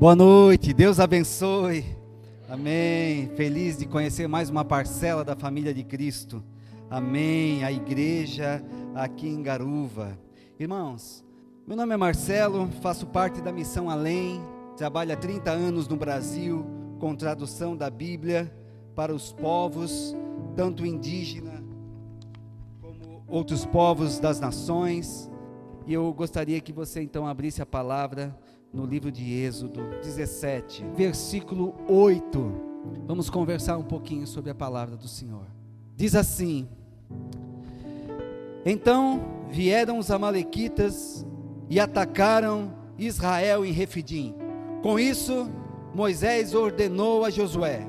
Boa noite, Deus abençoe, amém, feliz de conhecer mais uma parcela da família de Cristo, amém, a igreja aqui em Garuva. Irmãos, meu nome é Marcelo, faço parte da Missão Além, trabalho há 30 anos no Brasil, com tradução da Bíblia para os povos, tanto indígena como outros povos das nações, e eu gostaria que você então abrisse a palavra no livro de Êxodo 17, versículo 8, vamos conversar um pouquinho sobre a palavra do Senhor. Diz assim: então vieram os amalequitas e atacaram Israel em Refidim. Com isso, Moisés ordenou a Josué: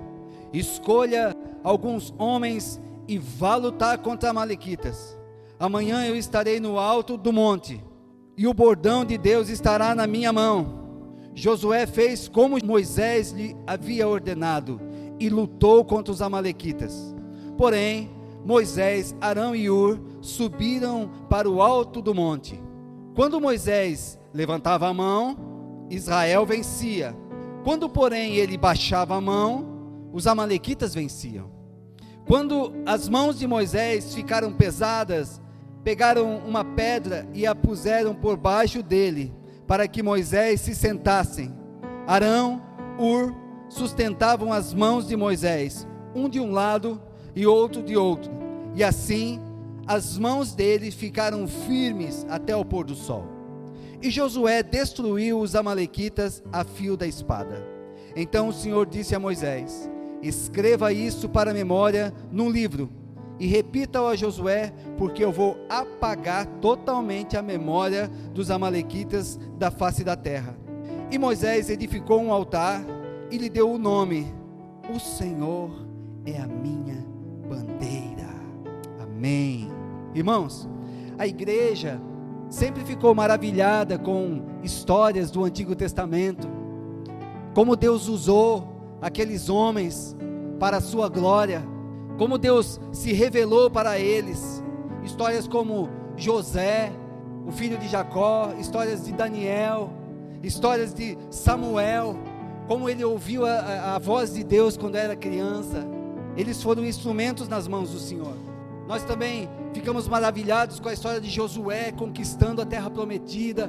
escolha alguns homens e vá lutar contra amalequitas. Amanhã eu estarei no alto do monte, e o bordão de Deus estará na minha mão. Josué fez como Moisés lhe havia ordenado, e lutou contra os amalequitas. Porém, Moisés, Arão e Hur subiram para o alto do monte. Quando Moisés levantava a mão, Israel vencia. Quando, porém, ele baixava a mão, os amalequitas venciam. Quando as mãos de Moisés ficaram pesadas, pegaram uma pedra e a puseram por baixo dele, para que Moisés se sentasse. Arão, Hur, sustentavam as mãos de Moisés, um de um lado e outro de outro, e assim as mãos dele ficaram firmes até o pôr do sol. E Josué destruiu os amalequitas a fio da espada. Então o Senhor disse a Moisés: escreva isso para a memória num livro, e repita-o a Josué, porque eu vou apagar totalmente a memória dos amalequitas da face da terra. E Moisés edificou um altar e lhe deu o nome: o Senhor é a minha bandeira. Amém. Irmãos, a igreja sempre ficou maravilhada com histórias do Antigo Testamento, como Deus usou aqueles homens para a sua glória, como Deus se revelou para eles, histórias como José, o filho de Jacó, histórias de Daniel, histórias de Samuel, como ele ouviu a voz de Deus quando era criança. Eles foram instrumentos nas mãos do Senhor. Nós também ficamos maravilhados com a história de Josué conquistando a terra prometida,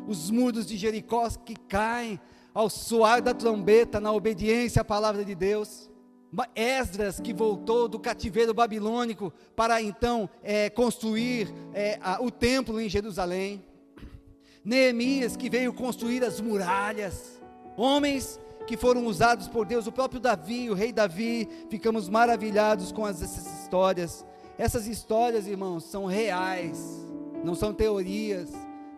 os muros de Jericó que caem ao soar da trombeta na obediência à palavra de Deus. Esdras, que voltou do cativeiro babilônico para então construir o templo em Jerusalém. Neemias, que veio construir as muralhas. Homens que foram usados por Deus, o próprio Davi, o rei Davi. Ficamos maravilhados com essas histórias. Essas histórias, irmãos, são reais, não são teorias,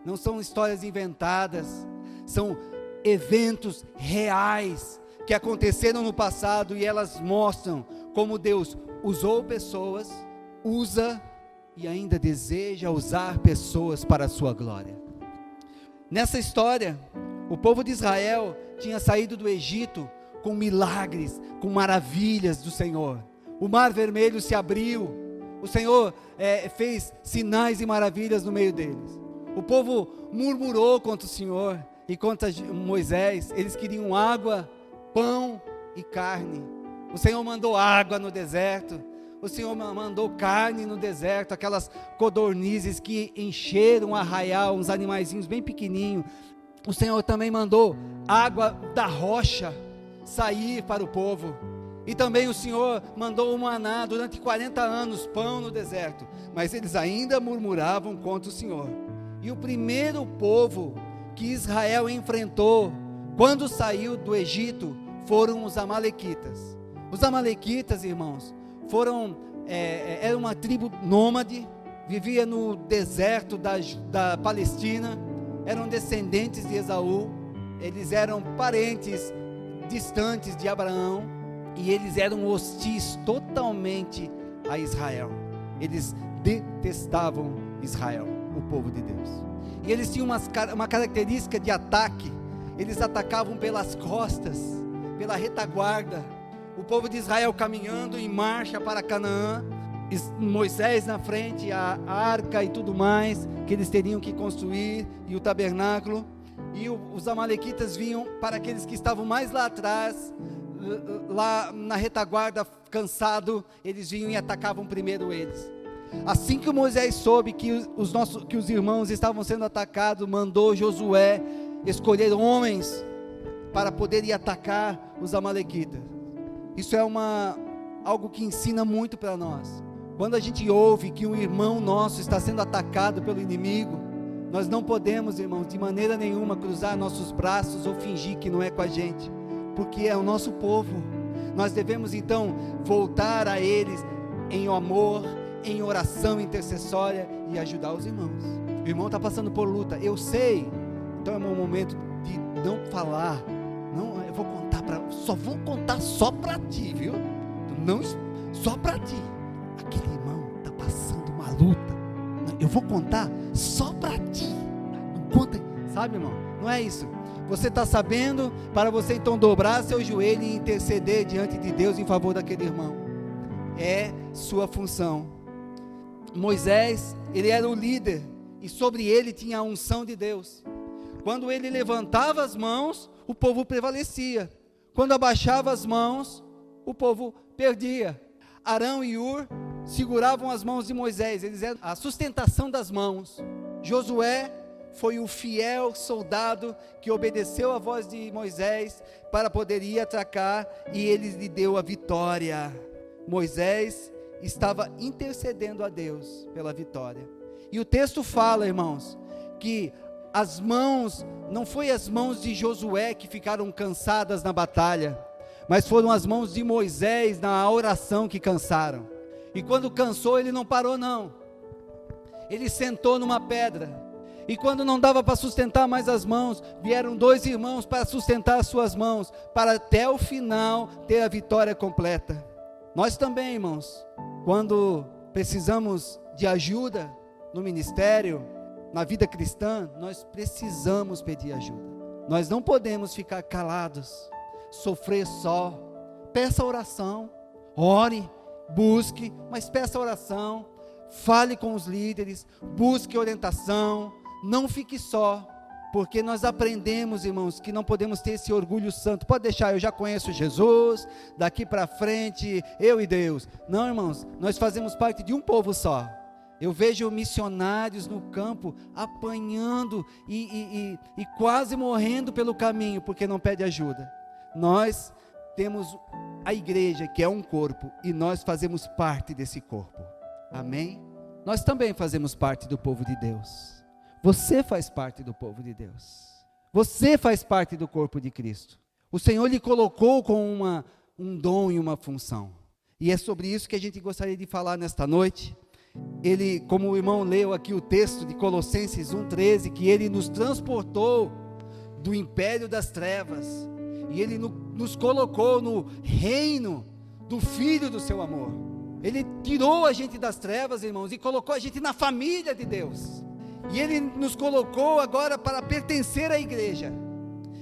não são histórias inventadas, são eventos reais que aconteceram no passado, e elas mostram como Deus usou pessoas, usa e ainda deseja usar pessoas para a sua glória. Nessa história, o povo de Israel tinha saído do Egito com milagres, com maravilhas do Senhor. O mar vermelho se abriu, o Senhor fez sinais e maravilhas no meio deles. O povo murmurou contra o Senhor e contra Moisés. Eles queriam água, pão e carne. O Senhor mandou água no deserto, o Senhor mandou carne no deserto, aquelas codornizes que encheram o arraial, uns animaizinhos bem pequenininhos. O Senhor também mandou água da rocha sair para o povo, e também o Senhor mandou o maná durante 40 anos, pão no deserto, mas eles ainda murmuravam contra o Senhor. E o primeiro povo que Israel enfrentou quando saiu do Egito foram os amalequitas. Os amalequitas, irmãos, era uma tribo nômade, vivia no deserto da Palestina, eram descendentes de Esaú, eles eram parentes distantes de Abraão, e eles eram hostis totalmente a Israel. Eles detestavam Israel, o povo de Deus, e eles tinham uma característica de ataque. Eles atacavam pelas costas, pela retaguarda. O povo de Israel caminhando em marcha para Canaã, Moisés na frente, a arca e tudo mais que eles teriam que construir, e o tabernáculo. e os amalequitas vinham para aqueles que estavam mais lá atrás, lá na retaguarda, cansado, eles vinham e atacavam primeiro eles. Assim que Moisés soube que os irmãos estavam sendo atacados, mandou Josué escolher homens para poder ir atacar os amalequitas. Isso é algo que ensina muito para nós. Quando a gente ouve que um irmão nosso está sendo atacado pelo inimigo, nós não podemos, irmãos, de maneira nenhuma cruzar nossos braços ou fingir que não é com a gente, porque é o nosso povo. Nós devemos então voltar a eles em amor, em oração intercessória e ajudar os irmãos. O irmão está passando por luta, eu sei, então é um momento de não falar, não, eu vou contar só para ti, viu? Não, só para ti. Aquele irmão está passando uma luta, eu vou contar só para ti. Não conta, sabe, irmão? Não é isso. Você está sabendo para você então dobrar seu joelho e interceder diante de Deus em favor daquele irmão. É sua função. Moisés, ele era o líder e sobre ele tinha a unção de Deus. Quando ele levantava as mãos, o povo prevalecia. Quando abaixava as mãos, o povo perdia. Arão e Hur seguravam as mãos de Moisés, eles eram a sustentação das mãos. Josué foi o fiel soldado que obedeceu a voz de Moisés para poder ir atacar, e ele lhe deu a vitória. Moisés estava intercedendo a Deus pela vitória. E o texto fala, irmãos, que as mãos, não foi as mãos de Josué que ficaram cansadas na batalha, mas foram as mãos de Moisés na oração que cansaram. E quando cansou, ele não parou não, ele sentou numa pedra, e quando não dava para sustentar mais as mãos, vieram 2 irmãos para sustentar as suas mãos, para até o final ter a vitória completa. Nós também, irmãos, quando precisamos de ajuda no ministério, na vida cristã, nós precisamos pedir ajuda. Nós não podemos ficar calados, sofrer só. Peça oração, ore, busque, mas peça oração, fale com os líderes, busque orientação, não fique só, porque nós aprendemos, irmãos, que não podemos ter esse orgulho santo. Pode deixar, eu já conheço Jesus, daqui para frente, eu e Deus. Não, irmãos, nós fazemos parte de um povo só. Eu vejo missionários no campo apanhando e quase morrendo pelo caminho, porque não pede ajuda. Nós temos a igreja, que é um corpo, e nós fazemos parte desse corpo. Amém? Nós também fazemos parte do povo de Deus. Você faz parte do povo de Deus. Você faz parte do corpo de Cristo. O Senhor lhe colocou com um dom e uma função. E é sobre isso que a gente gostaria de falar nesta noite. Ele, como o irmão leu aqui o texto de Colossenses 1,13, que ele nos transportou do império das trevas, e ele nos colocou no reino do Filho do seu amor. Ele tirou a gente das trevas, irmãos, e colocou a gente na família de Deus. E ele nos colocou agora para pertencer à igreja.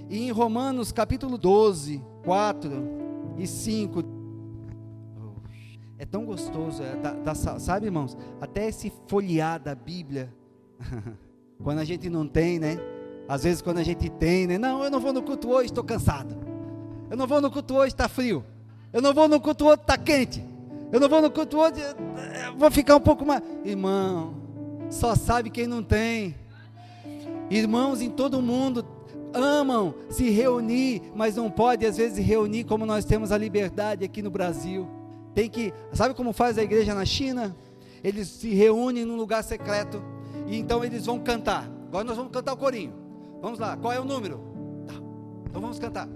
E em Romanos capítulo 12, 4 e 5, é tão gostoso, sabe, irmãos, até esse folhear da Bíblia, quando a gente não tem, né, às vezes quando a gente tem, né, não, eu não vou no culto hoje, estou cansado, eu não vou no culto hoje, está frio, eu não vou no culto hoje, está quente, eu não vou no culto hoje, vou ficar um pouco mais, irmão, só sabe quem não tem. Irmãos em todo mundo amam se reunir, mas não pode às vezes reunir como nós temos a liberdade aqui no Brasil. Tem que, sabe como faz a igreja na China? Eles se reúnem num lugar secreto, e então eles vão cantar. Agora nós vamos cantar o corinho. Vamos lá, qual é o número? Tá. Então vamos cantar.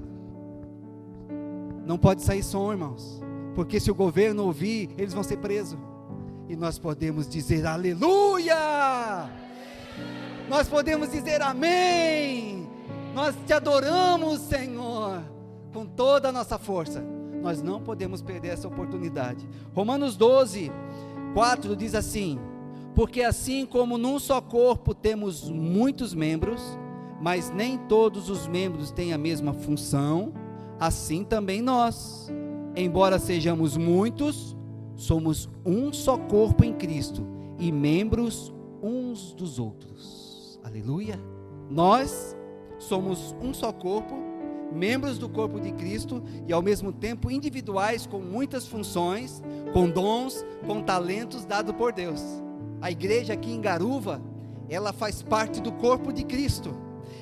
Não pode sair som, irmãos, porque se o governo ouvir, eles vão ser presos. E nós podemos dizer aleluia, nós podemos dizer amém, nós te adoramos, Senhor, com toda a nossa força. Nós não podemos perder essa oportunidade. Romanos 12, 4 diz assim: porque assim como num só corpo temos muitos membros, mas nem todos os membros têm a mesma função, assim também nós, embora sejamos muitos, somos um só corpo em Cristo e membros uns dos outros. Aleluia. Nós somos um só corpo, membros do corpo de Cristo e ao mesmo tempo individuais com muitas funções, com dons, com talentos dados por Deus. A igreja aqui em Garuva, ela faz parte do corpo de Cristo,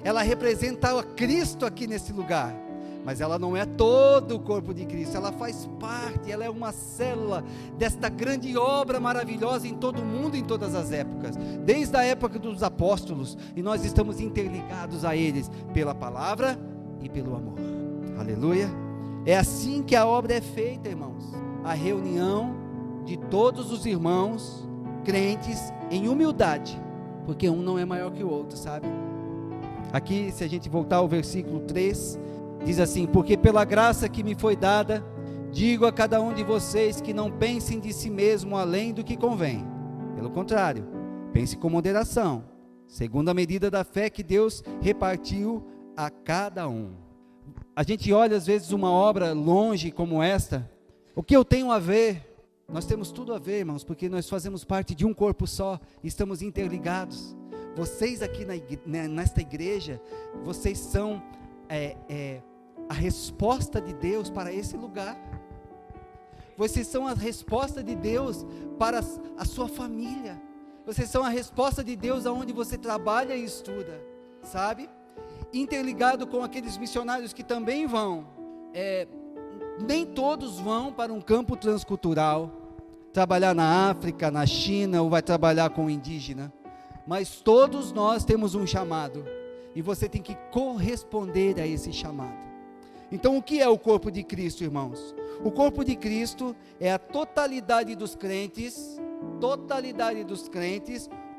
ela representa a Cristo aqui nesse lugar, mas ela não é todo o corpo de Cristo, ela faz parte, ela é uma célula desta grande obra maravilhosa em todo o mundo, em todas as épocas, desde a época dos apóstolos, e nós estamos interligados a eles, pela palavra e pelo amor. Aleluia. É assim que a obra é feita, irmãos, a reunião de todos os irmãos crentes em humildade, porque um não é maior que o outro, sabe? Aqui, se a gente voltar ao versículo 3, diz assim: porque pela graça que me foi dada, digo a cada um de vocês que não pensem de si mesmo além do que convém, pelo contrário, pense com moderação, segundo a medida da fé que Deus repartiu a cada um. A gente olha às vezes uma obra longe como esta, o que eu tenho a ver? Nós temos tudo a ver, irmãos, porque nós fazemos parte de um corpo só, estamos interligados. Vocês aqui nesta igreja, vocês são a resposta de Deus para esse lugar. Vocês são a resposta de Deus para a sua família. Vocês são a resposta de Deus aonde você trabalha e estuda, sabe? Interligado com aqueles missionários que também vão. Nem todos vão para um campo transcultural, trabalhar na África, na China, ou vai trabalhar com o indígena, mas todos nós temos um chamado, e você tem que corresponder a esse chamado. Então o que é o corpo de Cristo, irmãos? O corpo de Cristo é a totalidade dos crentes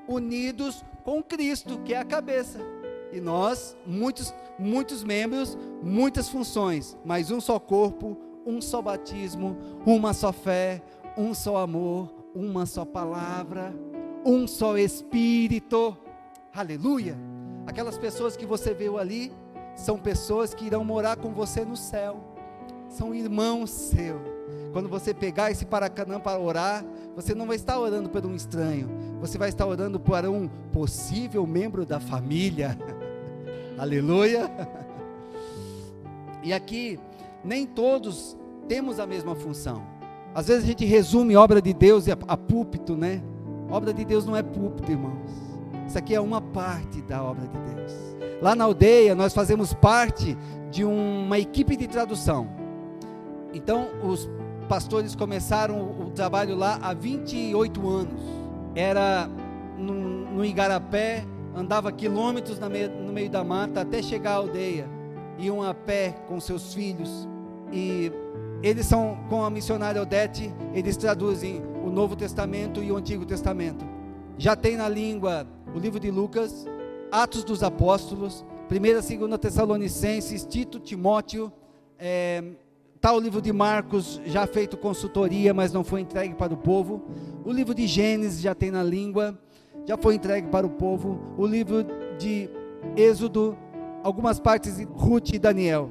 unidos com Cristo, que é a cabeça, e nós, muitos membros, muitas funções, mas um só corpo, um só batismo, uma só fé, um só amor, uma só palavra, um só Espírito. Aleluia. Aquelas pessoas que você viu ali são pessoas que irão morar com você no céu, são irmãos seus. Quando você pegar esse Paracanã para orar, você não vai estar orando por um estranho, você vai estar orando por um possível membro da família. Aleluia. E aqui nem todos temos a mesma função. Às vezes a gente resume obra de Deus a púlpito, né? Obra de Deus não é púlpito, irmãos. Isso aqui é uma parte da obra de Deus. Lá na aldeia nós fazemos parte de uma equipe de tradução. Então os pastores começaram o trabalho lá há 28 anos. Era no Igarapé, andava quilômetros no meio da mata até chegar à aldeia. Iam a pé com seus filhos. E eles são, com a missionária Odete, eles traduzem o Novo Testamento e o Antigo Testamento. Já tem na língua o livro de Lucas, Atos dos Apóstolos, 1ª e 2ª Tessalonicenses, Tito, Timóteo, está o livro de Marcos, já feito consultoria, mas não foi entregue para o povo. O livro de Gênesis já tem na língua, já foi entregue para o povo. O livro de Êxodo, algumas partes de Ruth e Daniel.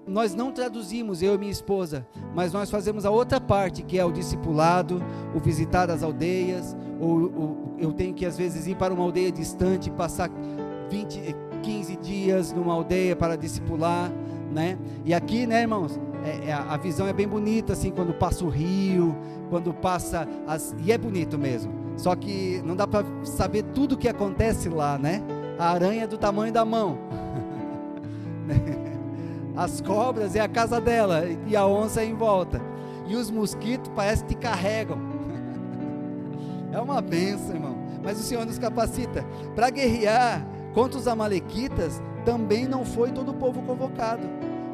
Nós não traduzimos, eu e minha esposa, mas nós fazemos a outra parte, que é o discipulado, o visitar as aldeias, eu tenho que às vezes ir para uma aldeia distante, passar 15 dias numa aldeia para discipular, né? E aqui, né, irmãos, a visão é bem bonita, assim, quando passa o rio, quando passa, e é bonito mesmo, só que não dá para saber tudo o que acontece lá, né? A aranha é do tamanho da mão, as cobras é a casa dela, e a onça é em volta, e os mosquitos parece que te carregam. É uma bênção, irmão, mas o Senhor nos capacita para guerrear contra os amalequitas. Também não foi todo o povo convocado,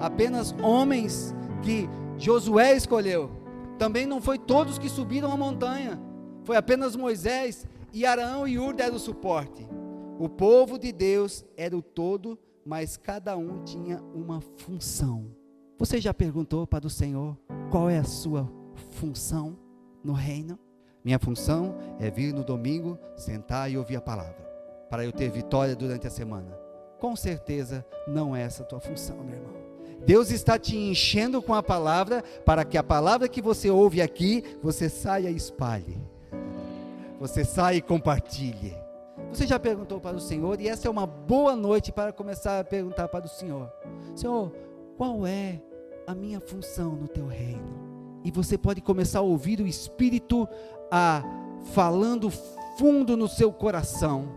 apenas homens que Josué escolheu. Também não foi todos que subiram a montanha, foi apenas Moisés, e Arão e Hur deram suporte. O povo de Deus era o todo, mas cada um tinha uma função. Você já perguntou para o Senhor qual é a sua função no reino? Minha função é vir no domingo, sentar e ouvir a palavra, para eu ter vitória durante a semana. Com certeza não é essa a tua função, meu irmão. Deus está te enchendo com a palavra, para que a palavra que você ouve aqui, você saia e espalhe, você saia e compartilhe. Você já perguntou para o Senhor? E essa é uma boa noite para começar a perguntar para o Senhor: Senhor, qual é a minha função no teu reino? E você pode começar a ouvir o Espírito falando fundo no seu coração.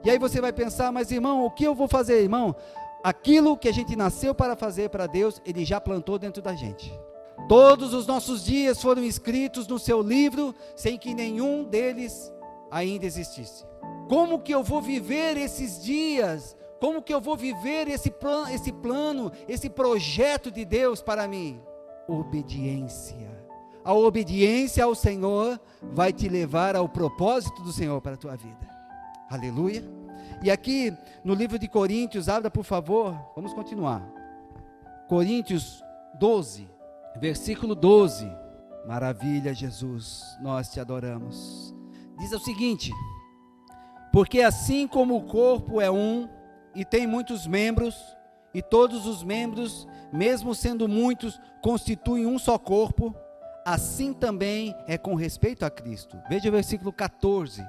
E aí você vai pensar: mas irmão, o que eu vou fazer, irmão? Aquilo que a gente nasceu para fazer para Deus, Ele já plantou dentro da gente. Todos os nossos dias foram escritos no seu livro, sem que nenhum deles ainda existisse. Como que eu vou viver esses dias? Como que eu vou viver esse plano, esse projeto de Deus para mim? Obediência. A obediência ao Senhor vai te levar ao propósito do Senhor para a tua vida. Aleluia. E aqui no livro de Coríntios, abra por favor, vamos continuar. Coríntios 12, versículo 12. Maravilha, Jesus, nós te adoramos. Diz o seguinte: porque assim como o corpo é um e tem muitos membros, e todos os membros, mesmo sendo muitos, constituem um só corpo, assim também é com respeito a Cristo. Veja o versículo 14.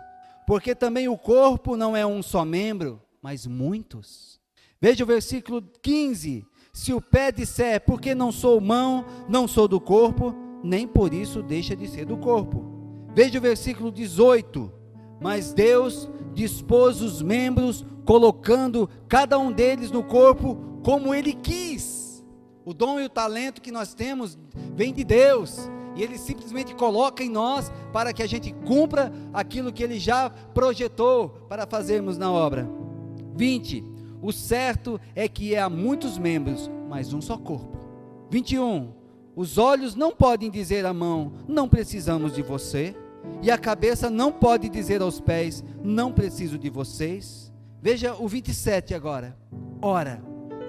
Porque também o corpo não é um só membro, mas muitos. Veja o versículo 15. Se o pé disser, porque não sou mão, não sou do corpo, nem por isso deixa de ser do corpo. Veja o versículo 18. Mas Deus dispôs os membros, colocando cada um deles no corpo como Ele quis. O dom e o talento que nós temos vem de Deus, e Ele simplesmente coloca em nós para que a gente cumpra aquilo que Ele já projetou para fazermos na obra. 20. O certo é que há muitos membros, mas um só corpo. 21. Os olhos não podem dizer à mão, não precisamos de você. E a cabeça não pode dizer aos pés, não preciso de vocês. Veja o 27 agora. Ora,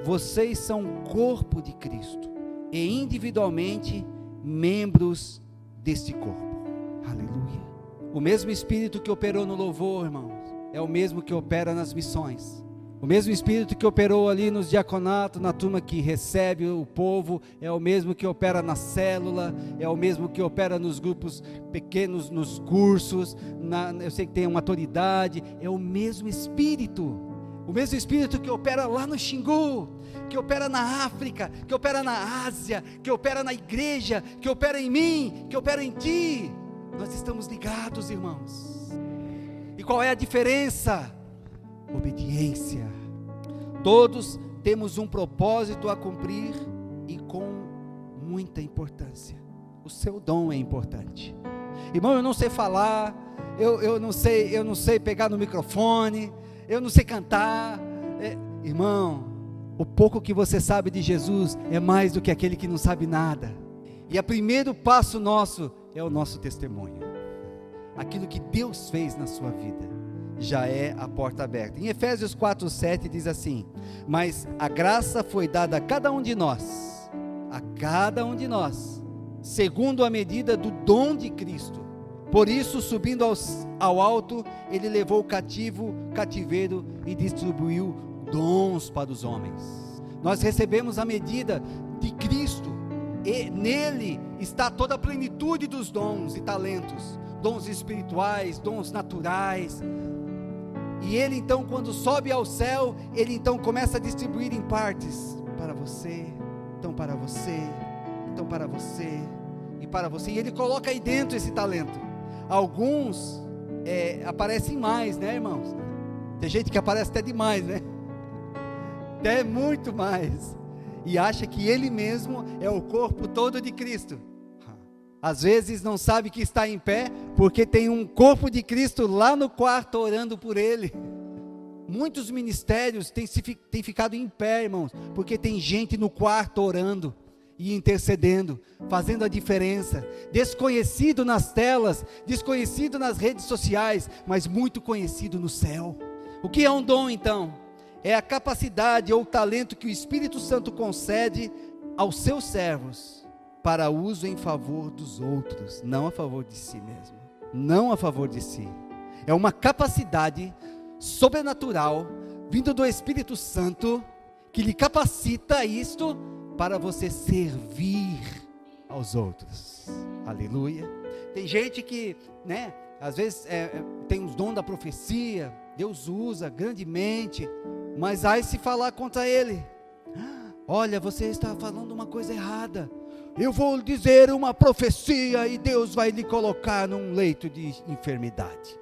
vocês são o corpo de Cristo, e individualmente membros deste corpo. Aleluia. O mesmo Espírito que operou no louvor, irmãos, é o mesmo que opera nas missões. O mesmo Espírito que operou ali nos diaconatos, na turma que recebe o povo, é o mesmo que opera na célula, é o mesmo que opera nos grupos pequenos, nos cursos, eu sei que tem uma autoridade, é o mesmo Espírito. O mesmo Espírito que opera lá no Xingu, que opera na África, que opera na Ásia, que opera na igreja, que opera em mim, que opera em ti. Nós estamos ligados, irmãos. E qual é a diferença? Obediência. Todos temos um propósito a cumprir e com muita importância. O seu dom é importante. Irmão, eu não sei falar, eu não sei pegar no microfone, eu não sei cantar. Irmão, o pouco que você sabe de Jesus é mais do que aquele que não sabe nada. E o primeiro passo nosso é o nosso testemunho. Aquilo que Deus fez na sua vida já é a porta aberta. Em Efésios 4:7 diz assim: mas a graça foi dada a cada um de nós, segundo a medida do dom de Cristo. Por isso, subindo ao alto, Ele levou o cativeiro e distribuiu dons para os homens. Nós recebemos a medida de Cristo, e nele está toda a plenitude dos dons e talentos, dons espirituais, dons naturais. E Ele então, quando sobe ao céu, Ele então começa a distribuir em partes, para você, então para você, então para você, e para você, e Ele coloca aí dentro esse talento. Alguns aparecem mais, né, irmãos? Tem gente que aparece até demais, né? Até muito mais, e acha que ele mesmo é o corpo todo de Cristo. Às vezes não sabe que está em pé, porque tem um corpo de Cristo lá no quarto orando por ele. Muitos ministérios têm ficado em pé, irmãos, porque tem gente no quarto orando e intercedendo, fazendo a diferença, desconhecido nas telas, desconhecido nas redes sociais, mas muito conhecido no céu. O que é um dom então? É a capacidade ou o talento que o Espírito Santo concede aos seus servos, para uso em favor dos outros, não a favor de si mesmo, não a favor de si. É uma capacidade sobrenatural, vindo do Espírito Santo, que lhe capacita isto, para você servir aos outros. Aleluia. Tem gente que, às vezes tem os dons da profecia, Deus usa grandemente, mas ai se falar contra ele: olha, você está falando uma coisa errada, eu vou dizer uma profecia e Deus vai lhe colocar num leito de enfermidade,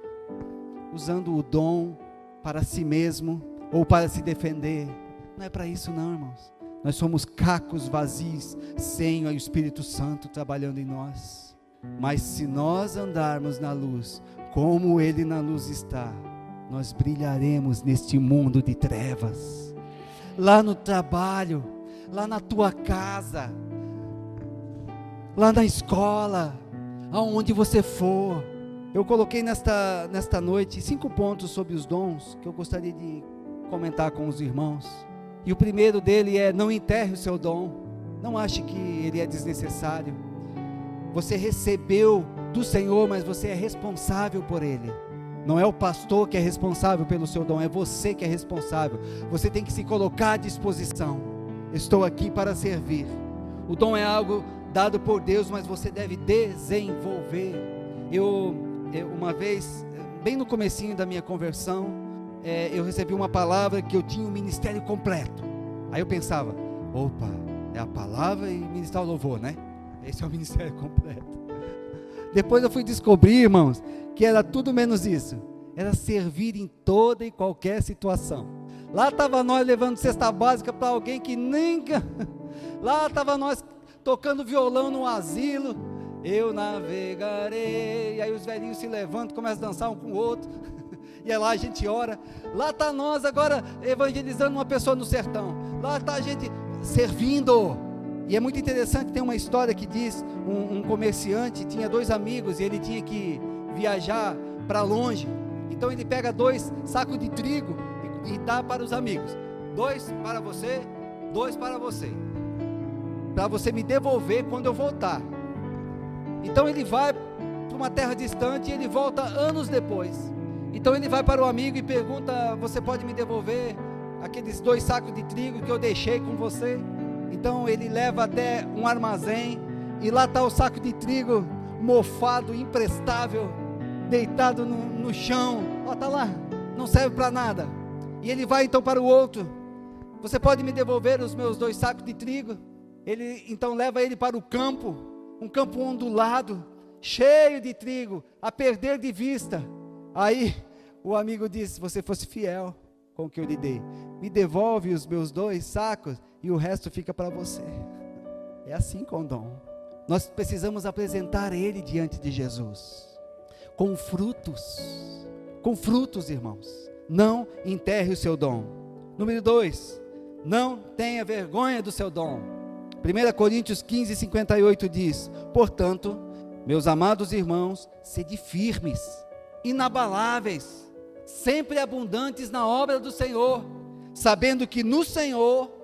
usando o dom para si mesmo ou para se defender. Não é para isso não, irmãos. Nós somos cacos vazios sem o Espírito Santo trabalhando em nós. Mas se nós andarmos na luz, como Ele na luz está, nós brilharemos neste mundo de trevas. Lá no trabalho, lá na tua casa, lá na escola, aonde você for. Eu coloquei nesta noite 5 pontos sobre os dons que eu gostaria de comentar com os irmãos. E o primeiro dele é: não enterre o seu dom. Não ache que ele é desnecessário. Você recebeu do Senhor, mas você é responsável por ele. Não é o pastor que é responsável pelo seu dom, é você que é responsável. Você tem que se colocar à disposição. Estou aqui para servir. O dom é algo dado por Deus, mas você deve desenvolver. Uma vez, bem no comecinho da minha conversão, eu recebi uma palavra que eu tinha um ministério completo. Aí eu pensava: opa, é a palavra e ministrar o louvor, né? Esse é o ministério completo. Depois eu fui descobrir, irmãos, que era tudo menos isso. Era servir em toda e qualquer situação. Lá estava nós levando cesta básica para alguém que nem... Lá estava nós tocando violão no asilo. Eu navegarei. E aí os velhinhos se levantam, começam a dançar um com o outro. E é lá a gente ora. Lá está nós agora evangelizando uma pessoa no sertão. Lá está a gente servindo. E é muito interessante, tem uma história que diz: um comerciante tinha 2 amigos e ele tinha que viajar para longe. Então ele pega 2 sacos de trigo e dá para os amigos: 2 para você, 2 para você me devolver quando eu voltar. Então ele vai para uma terra distante e ele volta anos depois. Então ele vai para o amigo e pergunta: você pode me devolver aqueles 2 sacos de trigo que eu deixei com você? Então ele leva até um armazém e lá está o saco de trigo mofado, imprestável, deitado no chão. Está lá, não serve para nada. E ele vai então para o outro: você pode me devolver os meus 2 sacos de trigo? Ele então leva ele para o campo, um campo ondulado, cheio de trigo, a perder de vista. Aí o amigo diz: se você fosse fiel com o que eu lhe dei, me devolve os meus 2 sacos e o resto fica para você. É assim com o dom. Nós precisamos apresentar ele diante de Jesus, com frutos, irmãos. Não enterre o seu dom. Número 2, não tenha vergonha do seu dom. 1 Coríntios 15:58 diz: portanto, meus amados irmãos, sede firmes, inabaláveis, sempre abundantes na obra do Senhor, sabendo que no Senhor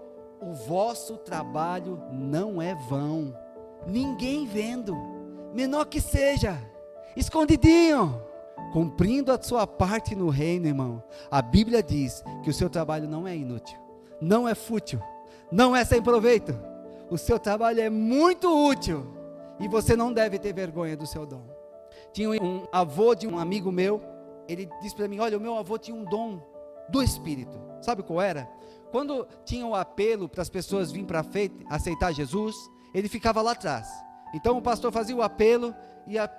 o vosso trabalho não é vão. Ninguém vendo, menor que seja, escondidinho, cumprindo a sua parte no reino, irmão. A Bíblia diz que o seu trabalho não é inútil, não é fútil, não é sem proveito. O seu trabalho é muito útil e você não deve ter vergonha do seu dom. Tinha um avô de um amigo meu. Ele disse para mim: olha, o meu avô tinha um dom do Espírito. Sabe qual era? Quando tinha o apelo para as pessoas virem para aceitar Jesus, ele ficava lá atrás. Então o pastor fazia o apelo e a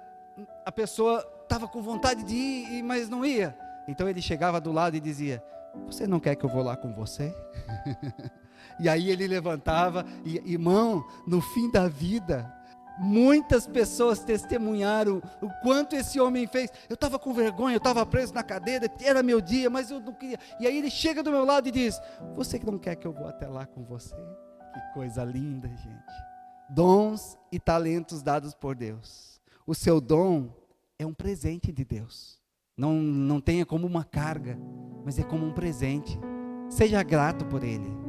pessoa estava com vontade de ir, mas não ia. Então ele chegava do lado e dizia: você não quer que eu vou lá com você? E aí ele levantava. E, irmão, no fim da vida, muitas pessoas testemunharam o quanto esse homem fez. Eu estava com vergonha, eu estava preso na cadeira, era meu dia, mas eu não queria. E aí ele chega do meu lado e diz: você que não quer que eu vou até lá com você? Que coisa linda, gente. Dons e talentos dados por Deus. O seu dom é um presente de Deus. Não tenha como uma carga, mas é como um presente. Seja grato por ele.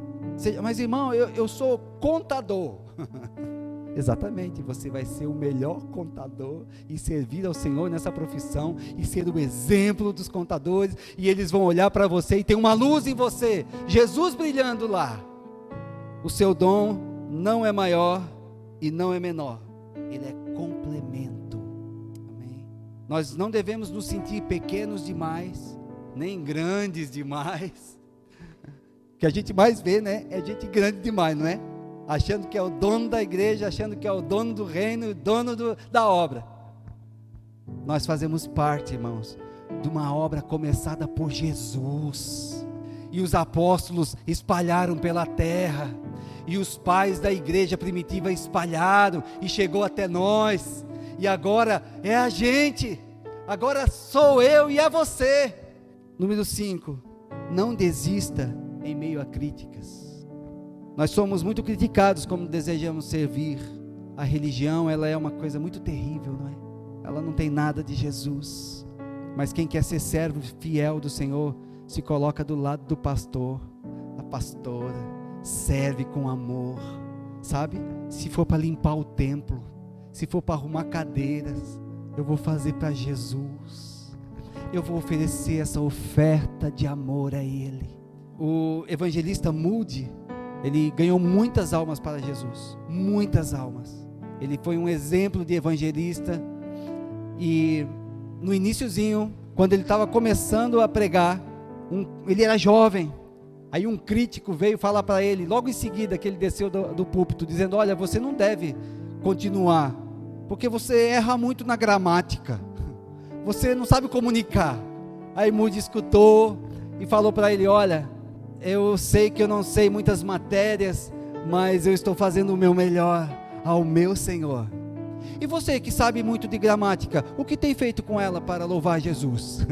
Mas irmão, eu sou contador. Exatamente, você vai ser o melhor contador e servir ao Senhor nessa profissão e ser o exemplo dos contadores, e eles vão olhar para você e tem uma luz em você, Jesus brilhando lá. O seu dom não é maior e não é menor, ele é complemento. Amém? Nós não devemos nos sentir pequenos demais nem grandes demais. O que a gente mais vê, né, é gente grande demais, não é? Achando que é o dono da igreja, achando que é o dono do reino, o dono da obra. Nós fazemos parte, irmãos, de uma obra começada por Jesus, e os apóstolos espalharam pela terra, e os pais da igreja primitiva espalharam, e chegou até nós, e agora é a gente, agora sou eu e é você. Número 5, não desista em meio a críticas. Nós somos muito criticados como desejamos servir. A religião, ela é uma coisa muito terrível, não é? Ela não tem nada de Jesus, mas quem quer ser servo fiel do Senhor, se coloca do lado do pastor, da pastora, serve com amor, sabe? Se for para limpar o templo, se for para arrumar cadeiras, eu vou fazer para Jesus, eu vou oferecer essa oferta de amor a Ele. O evangelista Moody, ele ganhou muitas almas para Jesus, muitas almas. Ele foi um exemplo de evangelista, e no iniciozinho, quando ele estava começando a pregar, ele era jovem, aí um crítico veio falar para ele, logo em seguida que ele desceu do púlpito, dizendo: olha, você não deve continuar, porque você erra muito na gramática, você não sabe comunicar. Aí Moody escutou e falou para ele: olha, eu sei que eu não sei muitas matérias, mas eu estou fazendo o meu melhor ao meu Senhor. E você que sabe muito de gramática, o que tem feito com ela para louvar Jesus?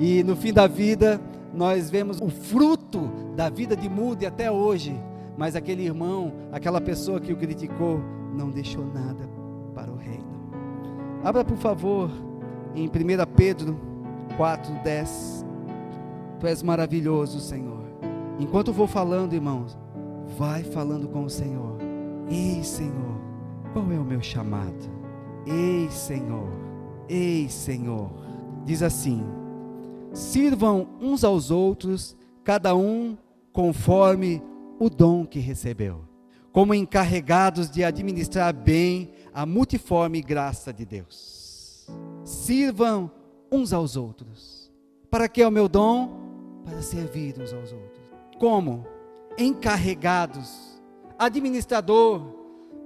E no fim da vida, nós vemos o fruto da vida de Moody até hoje, mas aquele irmão, aquela pessoa que o criticou, não deixou nada para o reino. Abra por favor em 1 Pedro 4:10. Tu és maravilhoso, Senhor. Enquanto eu vou falando, irmãos, vai falando com o Senhor. Ei, Senhor, qual é o meu chamado? Ei, Senhor, ei, Senhor. Diz assim: sirvam uns aos outros, cada um conforme o dom que recebeu, como encarregados de administrar bem a multiforme graça de Deus. Sirvam uns aos outros. Para que é o meu dom? Para servir uns aos outros. Como? Encarregados, administrador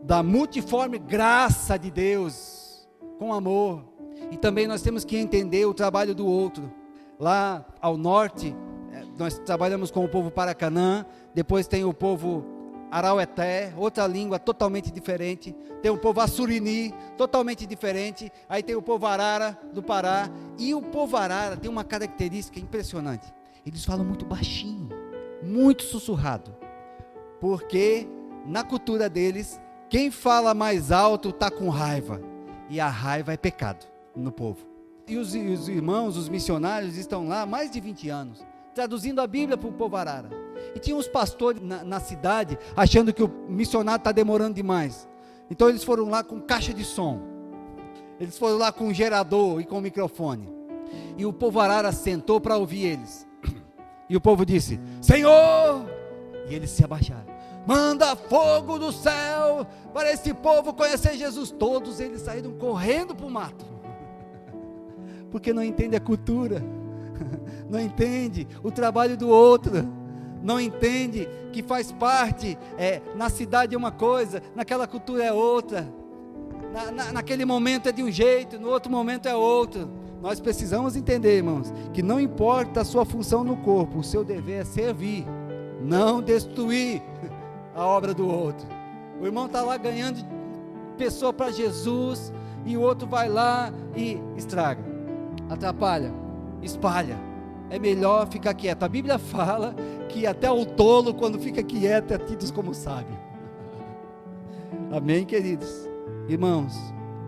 da multiforme graça de Deus, com amor. E também nós temos que entender o trabalho do outro. Lá ao norte, nós trabalhamos com o povo Paracanã, depois tem o povo Araueté, outra língua totalmente diferente, tem o povo Assurini, totalmente diferente, aí tem o povo Arara do Pará, e o povo Arara tem uma característica impressionante: eles falam muito baixinho, muito sussurrado, porque na cultura deles, quem fala mais alto está com raiva, e a raiva é pecado no povo. E os irmãos, os missionários estão lá há mais de 20 anos, traduzindo a Bíblia para o povo Arara. E tinha uns pastores na cidade, achando que o missionário está demorando demais. Então eles foram lá com caixa de som, eles foram lá com gerador e com microfone. E o povo Arara sentou para ouvir eles. E o povo disse: Senhor! E eles se abaixaram: manda fogo do céu para esse povo conhecer Jesus. Todos eles saíram correndo para o mato, porque não entende a cultura, não entende o trabalho do outro, não entende que faz parte, na cidade é uma coisa, naquela cultura é outra, naquele momento é de um jeito, no outro momento é outro. Nós precisamos entender, irmãos, que não importa a sua função no corpo, o seu dever é servir, não destruir a obra do outro. O irmão está lá ganhando pessoa para Jesus, e o outro vai lá e estraga, atrapalha, espalha. É melhor ficar quieto. A Bíblia fala que até o tolo, quando fica quieto, é tido como sábio. Amém, queridos? Irmãos,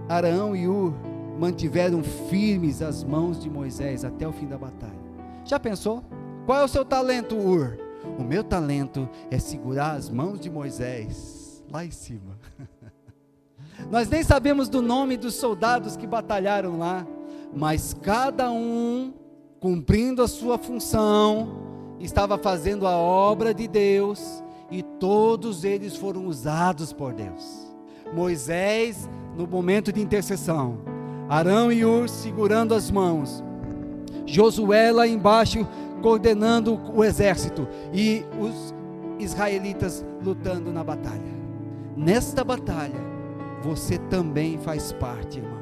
Arão e Ur mantiveram firmes as mãos de Moisés até o fim da batalha. Já pensou? Qual é o seu talento, Ur? O meu talento é segurar as mãos de Moisés lá em cima. Nós nem sabemos do nome dos soldados que batalharam lá, mas cada um, cumprindo a sua função, estava fazendo a obra de Deus, e todos eles foram usados por Deus. Moisés no momento de intercessão, Arão e Ur segurando as mãos, Josué lá embaixo coordenando o exército e os israelitas lutando na batalha. Nesta batalha, você também faz parte, irmão.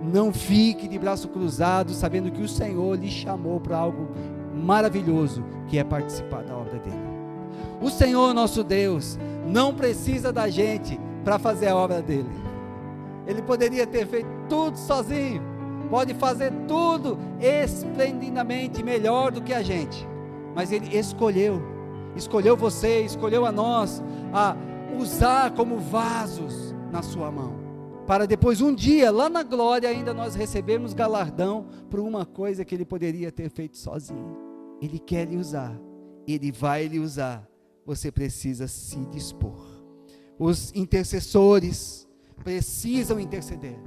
Não fique de braço cruzado, sabendo que o Senhor lhe chamou para algo maravilhoso, que é participar da obra dele. O Senhor nosso Deus não precisa da gente para fazer a obra dele. Ele poderia ter feito tudo sozinho, pode fazer tudo esplendidamente melhor do que a gente, mas ele escolheu você, escolheu a nós, a usar como vasos na sua mão, para depois um dia, lá na glória, ainda nós recebemos galardão por uma coisa que ele poderia ter feito sozinho. Ele quer lhe usar, ele vai lhe usar, você precisa se dispor. Os intercessores precisam interceder.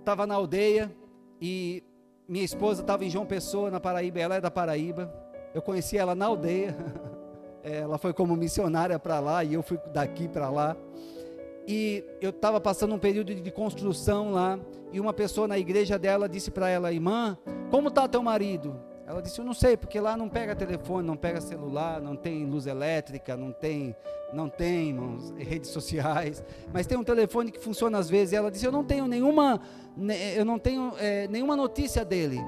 Estava na aldeia e minha esposa estava em João Pessoa, na Paraíba, ela é da Paraíba, eu conheci ela na aldeia, ela foi como missionária para lá e eu fui daqui para lá, e eu estava passando um período de construção lá, e uma pessoa na igreja dela disse para ela: irmã, como está teu marido? Ela disse: eu não sei, porque lá não pega telefone, não pega celular, não tem luz elétrica, não tem, irmãos, redes sociais, mas tem um telefone que funciona às vezes. E ela disse: eu não tenho nenhuma notícia dele.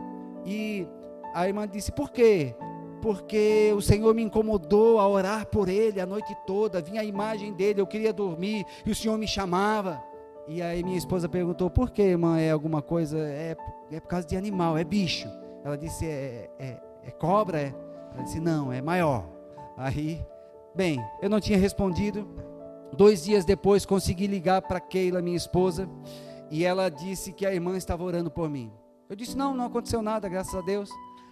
E a irmã disse: por quê? Porque o Senhor me incomodou a orar por ele a noite toda, vinha a imagem dele, eu queria dormir, e o Senhor me chamava. E aí minha esposa perguntou: por quê, irmã? É alguma coisa? É por causa de animal, é bicho. Ela disse: é cobra? Ela disse: não, é maior. Aí, bem, eu não tinha respondido. 2 dias depois consegui ligar para Keila, minha esposa, e ela disse que a irmã estava orando por mim. Eu disse: não aconteceu nada, graças a Deus.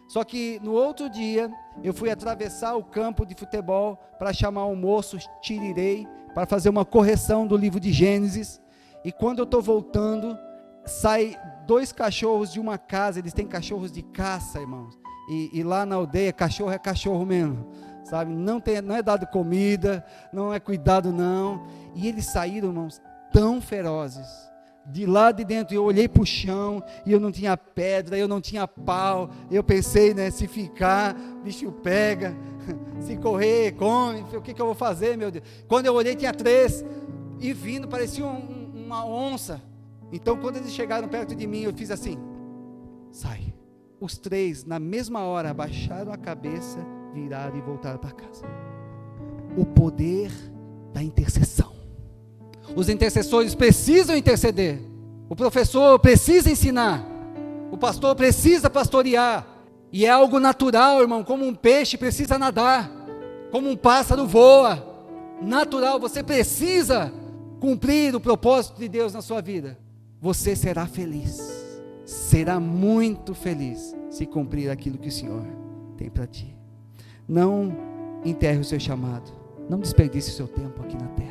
Só que no outro dia, eu fui atravessar o campo de futebol para chamar um moço, Tirirei, para fazer uma correção do livro de Gênesis, e quando eu estou voltando, sai 2 cachorros de uma casa. Eles têm cachorros de caça, irmãos, e lá na aldeia, cachorro é cachorro mesmo, sabe, não é dado comida, não é cuidado não, e eles saíram, irmãos, tão ferozes, de lá de dentro. Eu olhei para o chão, e eu não tinha pedra, eu não tinha pau, eu pensei, se ficar, bicho pega, se correr, come, o que eu vou fazer, meu Deus? Quando eu olhei, tinha 3, e vindo, parecia uma onça. Então quando eles chegaram perto de mim, eu fiz assim: sai. Os 3 na mesma hora abaixaram a cabeça, viraram e voltaram para casa. O poder da intercessão. Os intercessores precisam interceder, o professor precisa ensinar, o pastor precisa pastorear, e é algo natural, irmão, como um peixe precisa nadar, como um pássaro voa, natural. Você precisa cumprir o propósito de Deus na sua vida. Você será feliz, será muito feliz, se cumprir aquilo que o Senhor tem para ti. Não enterre o seu chamado, não desperdice o seu tempo aqui na terra.